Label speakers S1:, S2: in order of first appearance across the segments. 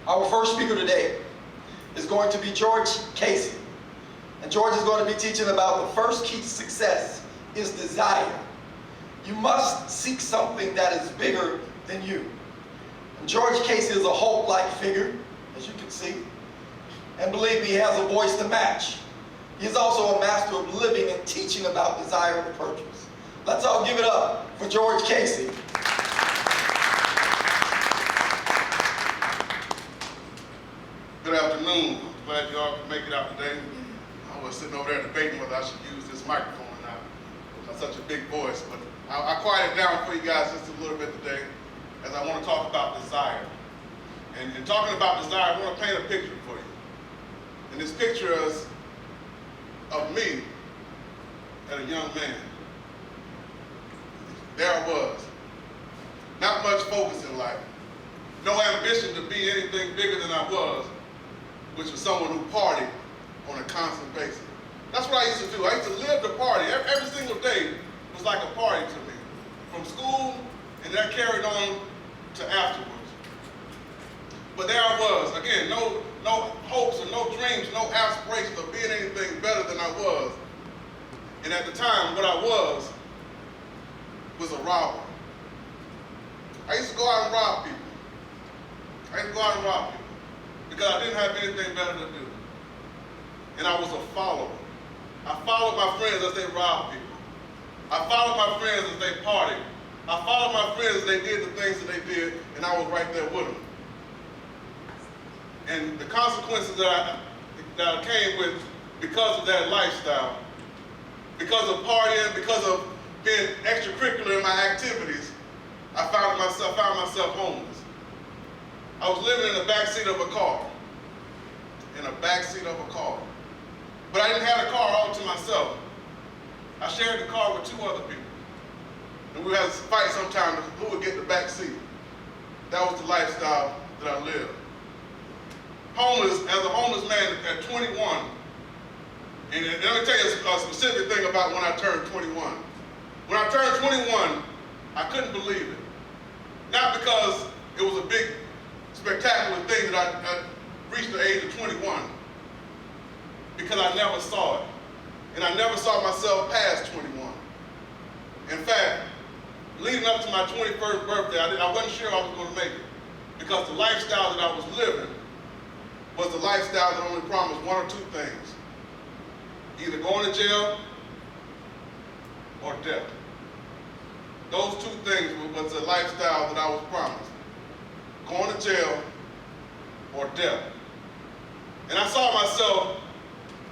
S1: Our first speaker today is going to be George Casey. And George is going to be teaching about the first key to success is desire. You must seek something that is bigger than you. And George Casey is a Hulk-like figure, as you can see. And believe me, he has a voice to match. He is also a master of living and teaching about desire and purpose. Let's all give it up for George Casey.
S2: Good afternoon. I'm glad you all could make it out today. I was sitting over there debating whether I should use this microphone or not. It's such a big voice, but I'll quiet it down for you guys just a little bit today as I want to talk about desire. And in talking about desire, I want to paint a picture for you. And this picture is of me as a young man. There I was. Not much focus in life. No ambition to be anything bigger than I was, which was someone who partied on a constant basis. That's what I used to do. I used to live the party. Every single day was like a party to me. From school, and that carried on to afterwards. But there I was. Again, no hopes and no dreams, no aspirations of being anything better than I was. And at the time, what I was a robber. I used to go out and rob people. Because I didn't have anything better to do. And I was a follower. I followed my friends as they robbed people. I followed my friends as they partied. I followed my friends as they did the things that they did, and I was right there with them. And the consequences that came with because of that lifestyle, because of partying, because of being extracurricular in my activities, I found myself homeless. I was living in the backseat of a car. But I didn't have the car all to myself. I shared the car with two other people. And we had to fight sometimes who would get the back seat. That was the lifestyle that I lived. As a homeless man at 21, and let me tell you a specific thing about when I turned 21. When I turned 21, I couldn't believe it. Not because it was a big, spectacular thing that I reached the age of 21, because I never saw it. And I never saw myself past 21. In fact, leading up to my 21st birthday, I wasn't sure I was going to make it, because the lifestyle that I was living was the lifestyle that only promised one or two things: either going to jail or death. Those two things was the lifestyle that I was promised: going to jail or death. And I saw myself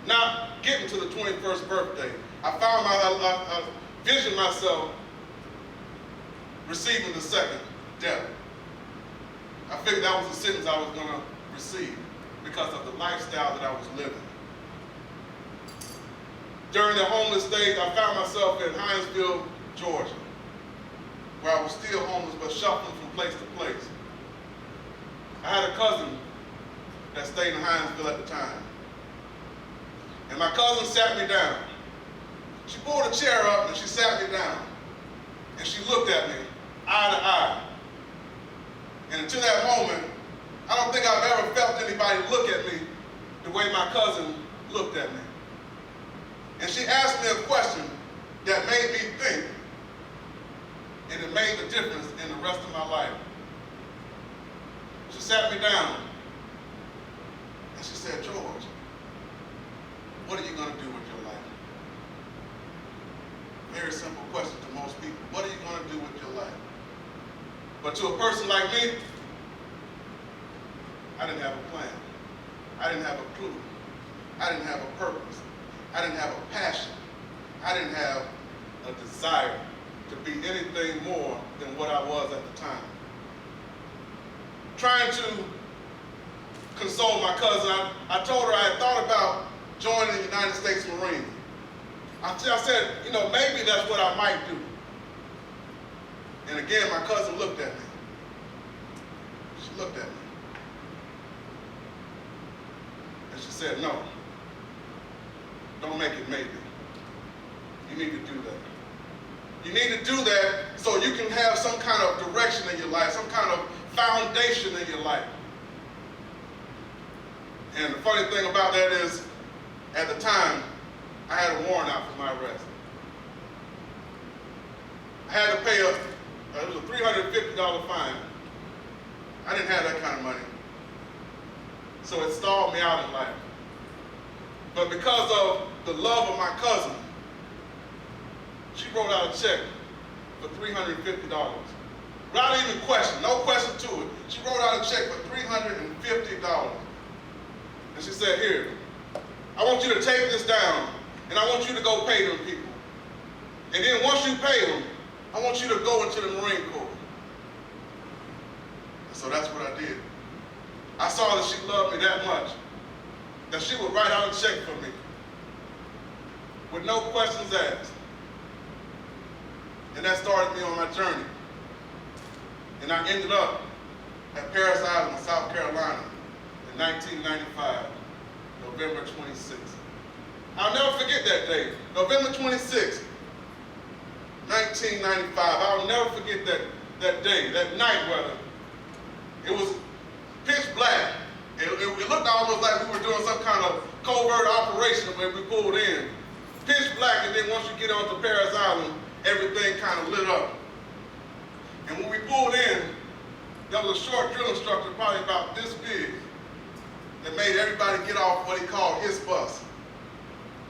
S2: not getting to the 21st birthday. I visioned myself receiving the second, death. I figured that was the sentence I was going to receive because of the lifestyle that I was living. During the homeless stage, I found myself in Hinesville, Georgia, where I was still homeless but shuffling from place to place. I had a cousin that stayed in Hinesville at the time. And my cousin sat me down. She pulled a chair up and she sat me down. And she looked at me, eye to eye. And until that moment, I don't think I've ever felt anybody look at me the way my cousin looked at me. And she asked me a question that made me think, and it made the difference in the rest of my life. She sat me down and she said, "George, what are you going to do with your life?" Very simple question to most people. What are you going to do with your life? But to a person like me, I didn't have a plan. I didn't have a clue. I didn't have a purpose. I didn't have a passion. I didn't have a desire to be anything more than what I was at the time. Trying to console my cousin, I told her I had thought about joining the United States Marines. I said, maybe that's what I might do. And again, my cousin looked at me. She looked at me. And she said, "No, don't make it maybe. You need to do that. You need to do that so you can have some kind of direction in your life, some kind of foundation in your life. And the funny thing about that is, at the time, I had a warrant out for my arrest. I had to pay it was a $350 fine. I didn't have that kind of money. So it stalled me out in life. But because of the love of my cousin, she wrote out a check for $350. Without even question, no question to it. She wrote out a check for $350. And she said, here, I want you to take this down, and I want you to go pay them people. And then once you pay them, I want you to go into the Marine Corps. And so that's what I did. I saw that she loved me that much, that she would write out a check for me with no questions asked. And that started me on my journey. And I ended up at Parris Island, South Carolina in 1995, November 26th. I'll never forget that day, November 26th, 1995. I'll never forget that day, that night rather. It was pitch black. It looked almost like we were doing some kind of covert operation when we pulled in. Pitch black, and then once you get onto Parris Island, everything kind of lit up. And when we pulled in, there was a short drill instructor, probably about this big, that made everybody get off what he called his bus,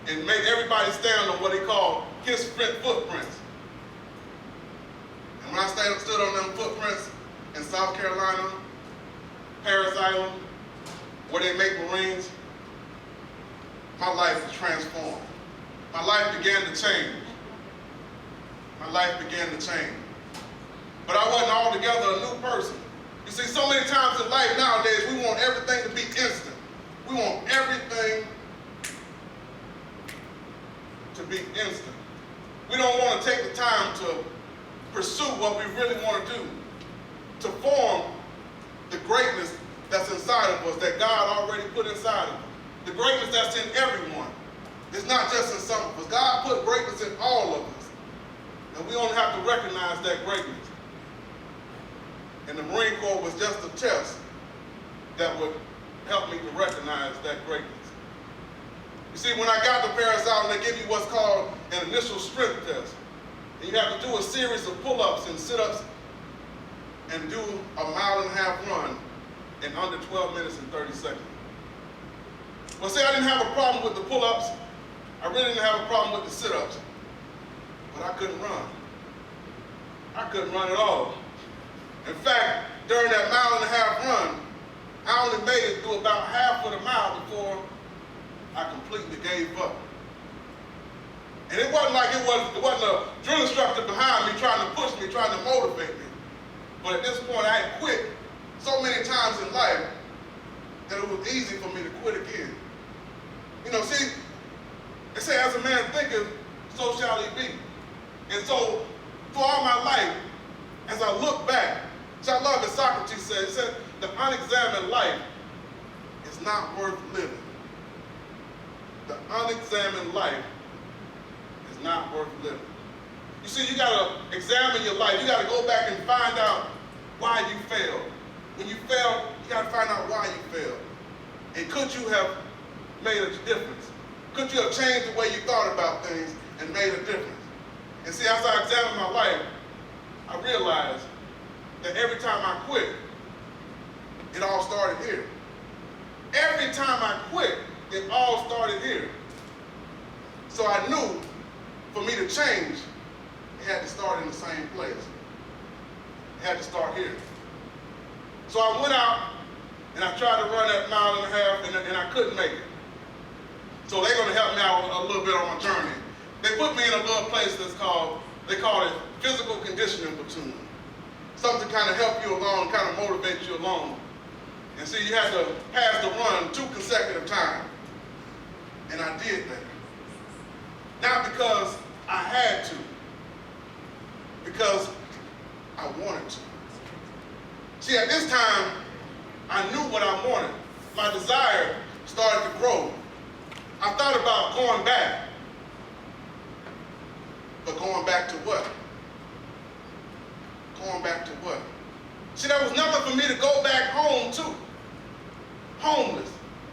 S2: and made everybody stand on what he called his footprints. And when I stood on them footprints in South Carolina, Parris Island, where they make Marines, my life was transformed. My life began to change. My life began to change. But I wasn't altogether a new person. You see, so many times in life nowadays, we want everything to be instant. We want everything to be instant. We don't want to take the time to pursue what we really want to do, to form the greatness that's inside of us, that God already put inside of us. The greatness that's in everyone. It's not just in some of us. God put greatness in all of us. And we only have to recognize that greatness. And the Marine Corps was just a test that would help me to recognize that greatness. You see, when I got to Parris Island, they give you what's called an initial strength test. And you have to do a series of pull-ups and sit-ups and do a 1.5 mile run in under 12 minutes and 30 seconds. Well, see, I didn't have a problem with the pull-ups. I really didn't have a problem with the sit-ups. But I couldn't run. I couldn't run at all. In fact, during that 1.5 mile run, I only made it through about half of the mile before I completely gave up. And it wasn't like it wasn't a drill instructor behind me trying to push me, trying to motivate me. But at this point, I had quit so many times in life that it was easy for me to quit again. You know, see, they say, as a man thinketh, so shall he be. And so, for all my life, as I look back, so I love what Socrates said. He said, the unexamined life is not worth living. The unexamined life is not worth living. You see, you gotta examine your life. You gotta go back and find out why you failed. When you fail, you gotta find out why you failed. And could you have made a difference? Could you have changed the way you thought about things and made a difference? And see, as I examined my life, I realized that every time I quit, it all started here. Every time I quit, it all started here. So I knew for me to change, it had to start in the same place. It had to start here. So I went out and I tried to run that 1.5 miles and I couldn't make it. So they're gonna help me out a little bit on my journey. They put me in a little place that's they call it physical conditioning platoon. Something to kind of help you along, kind of motivate you along. And see, you have to pass the run 2 consecutive times. And I did that. Not because I had to, because I wanted to. See, at this time, I knew what I wanted. My desire started to grow. I thought about going back. But going back to what? Going back to what? See, there was nothing for me to go back home to. Homeless,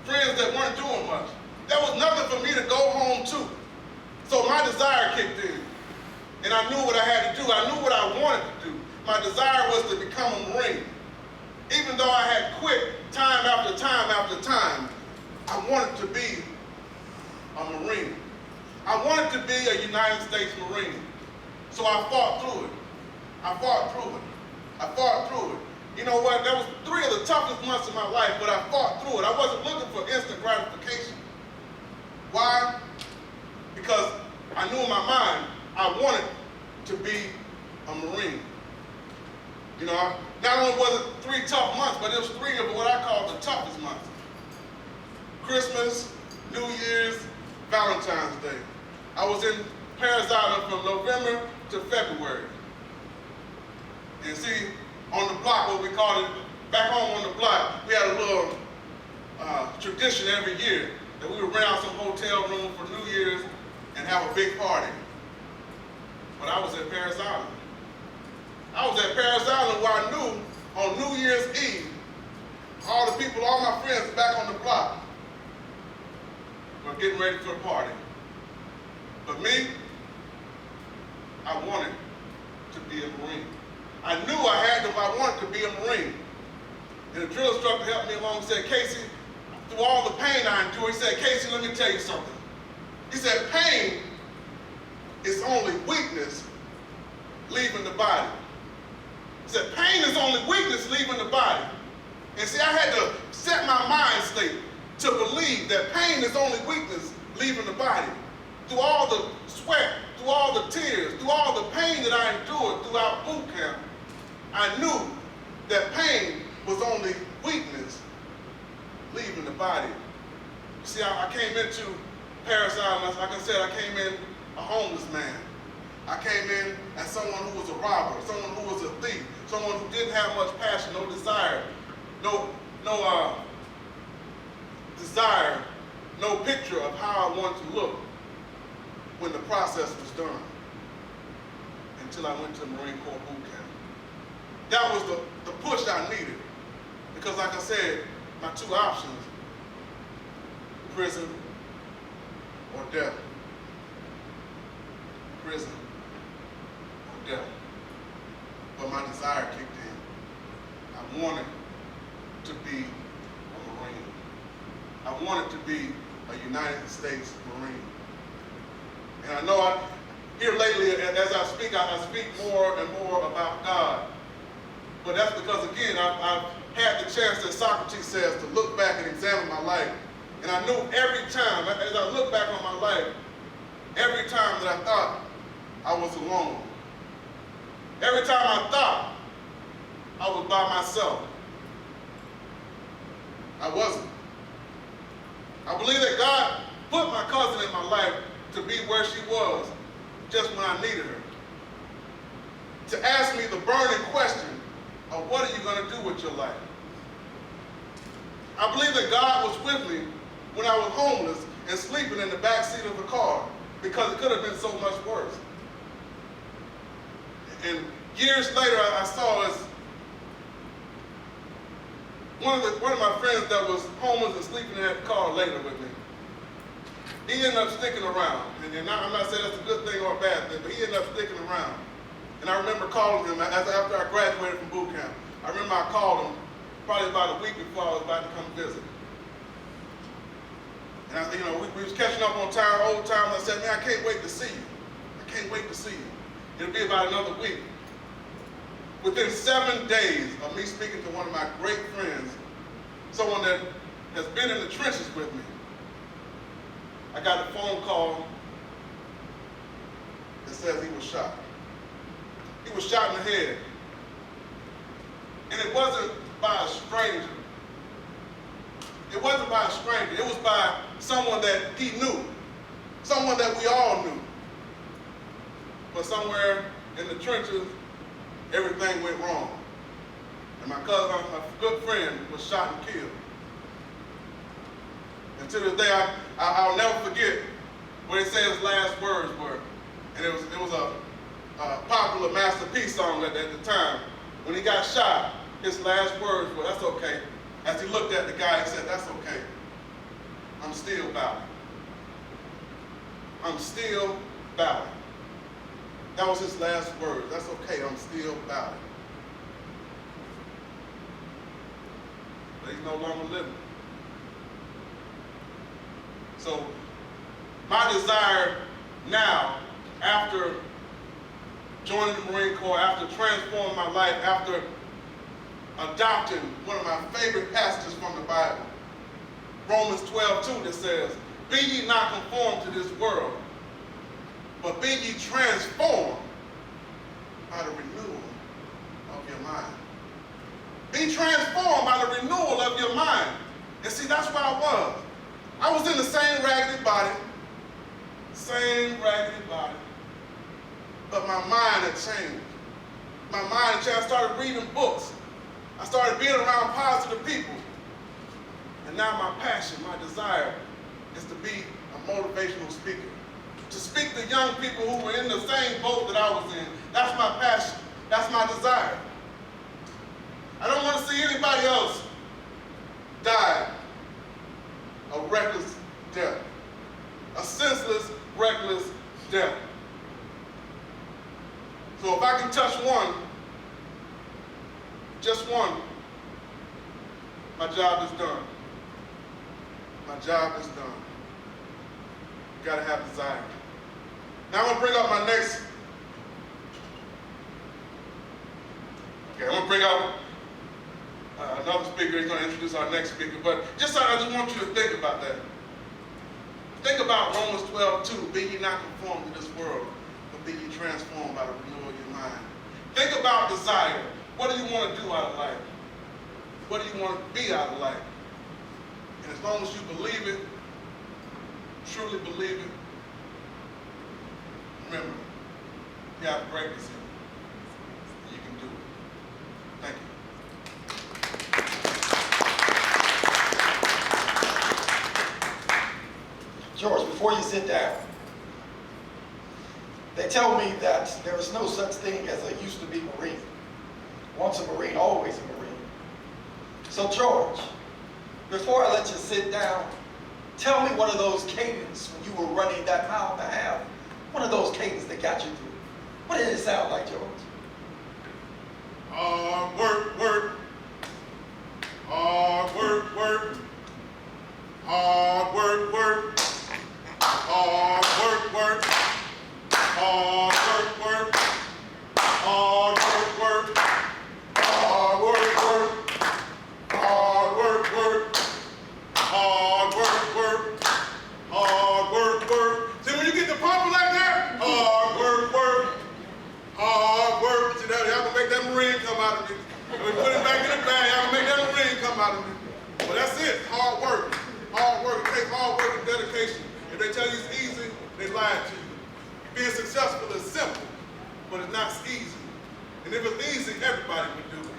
S2: friends that weren't doing much. There was nothing for me to go home to. So my desire kicked in. And I knew what I had to do. I knew what I wanted to do. My desire was to become a Marine. Even though I had quit time after time after time, I wanted to be a Marine. I wanted to be a United States Marine. So I fought through it. I fought through it. I fought through it. You know what? That was 3 of the toughest months of my life, but I fought through it. I wasn't looking for instant gratification. Why? Because I knew in my mind I wanted to be a Marine. You know, not only was it 3 tough months, but it was 3 of what I call the toughest months. Christmas, New Year's, Valentine's Day. I was in Parris Island from November to February. And see, on the block, what we call it, back home on the block, we had a little tradition every year that we would rent out some hotel room for New Year's and have a big party. But I was at Parris Island. I was at Parris Island where I knew on New Year's Eve, all the people, all my friends back on the block were getting ready for a party. But me, I wanted to be a Marine. I knew I wanted to be a Marine. And the drill instructor helped me along and said, Casey, through all the pain I endured, he said, Casey, let me tell you something. He said, pain is only weakness leaving the body. He said, pain is only weakness leaving the body. And see, I had to set my mind state to believe that pain is only weakness leaving the body. Through all the sweat, through all the tears, through all the pain that I endured throughout boot camp, I knew that pain was only weakness leaving the body. You see, I came into Parris Island, like I said, I came in a homeless man. I came in as someone who was a robber, someone who was a thief, someone who didn't have much passion, no desire, no desire, no picture of how I wanted to look when the process was done, until I went to Marine Corps boot camp. That was the push I needed, because like I said, my 2 options, prison or death. Prison or death. But my desire kicked in. I wanted to be a Marine. I wanted to be a United States Marine. And I know here lately, as I speak more and more about God. But that's because, again, I've had the chance, as Socrates says, to look back and examine my life. And I knew every time, as I look back on my life, every time that I thought I was alone, every time I thought I was by myself, I wasn't. I believe that God put my cousin in my life to be where she was just when I needed her. To ask me the burning question of what are you going to do with your life? I believe that God was with me when I was homeless and sleeping in the back seat of the car, because it could have been so much worse. And years later, I saw as one of my friends that was homeless and sleeping in that car later with me. He ended up sticking around. And I'm not saying that's a good thing or a bad thing, but he ended up sticking around. And I remember calling him after I graduated from boot camp. I remember I called him probably about a week before I was about to come visit. And we was catching up on old times. I said, man, I can't wait to see you. I can't wait to see you. It'll be about another week. Within 7 days of me speaking to one of my great friends, someone that has been in the trenches with me, I got a phone call that says he was shot. He was shot in the head. And it wasn't by a stranger. It wasn't by a stranger. It was by someone that he knew. Someone that we all knew. But somewhere in the trenches, everything went wrong. And my cousin, my good friend, was shot and killed. And to this day, I'll never forget what he said his last words were. And it was a popular Master P song at the time. When he got shot, his last words were, "That's okay." As he looked at the guy, he said, "That's okay. I'm still bowing. I'm still bowing. That was his last word. That's okay, I'm still bowing. But he's no longer living. So my desire now, after joining the Marine Corps, after transforming my life, after adopting one of my favorite passages from the Bible, Romans 12:2, that says, "Be ye not conformed to this world, but be ye transformed by the renewal of your mind." Be transformed by the renewal of your mind. And see, that's where I was. I was in the same raggedy body, but my mind had changed. My mind had changed. I started reading books. I started being around positive people. And now my passion, my desire is to be a motivational speaker. To speak to young people who were in the same boat that I was in. That's my passion. That's my desire. I don't want to see anybody else die a reckless death. A senseless, reckless death. So if I can touch one, just one, my job is done. My job is done. You gotta have desire. Now I'm gonna bring up my next. Okay, I'm gonna bring up another speaker. He's gonna introduce our next speaker. But I just want you to think about that. Think about Romans 12:2. Be ye not conformed to this world, but be ye transformed by the renewal of your mind. Think about desire. What do you want to do out of life? What do you want to be out of life? And as long as you believe it, truly believe it, remember, you have greatness in you. You can do it. Thank you.
S1: George, before you sit down, they tell me that there is no such thing as a used to be Marine. Once a Marine, always a Marine. So George, before I let you sit down, tell me one of those cadence when you were running that mile and a half, one of those cadence that got you through. What did it sound like, George?
S2: Work, work. Hard work, work. Hard work, work. Hard work, work. Hard work, work. Hard work, work. Hard work, work. Hard work, work. Hard work, work. Hard work, work. See, when you get the pumping like that, hard work, work. Hard work. See that? Y'all gonna make that Marine come out of me. When we put it back in the bag, y'all gonna make that Marine come out of me. But that's it. Hard work. Hard work. It takes hard work and dedication. If they tell you it's easy, they lie to you. Being successful is simple, but it's not easy. And if it's easy, everybody would do it.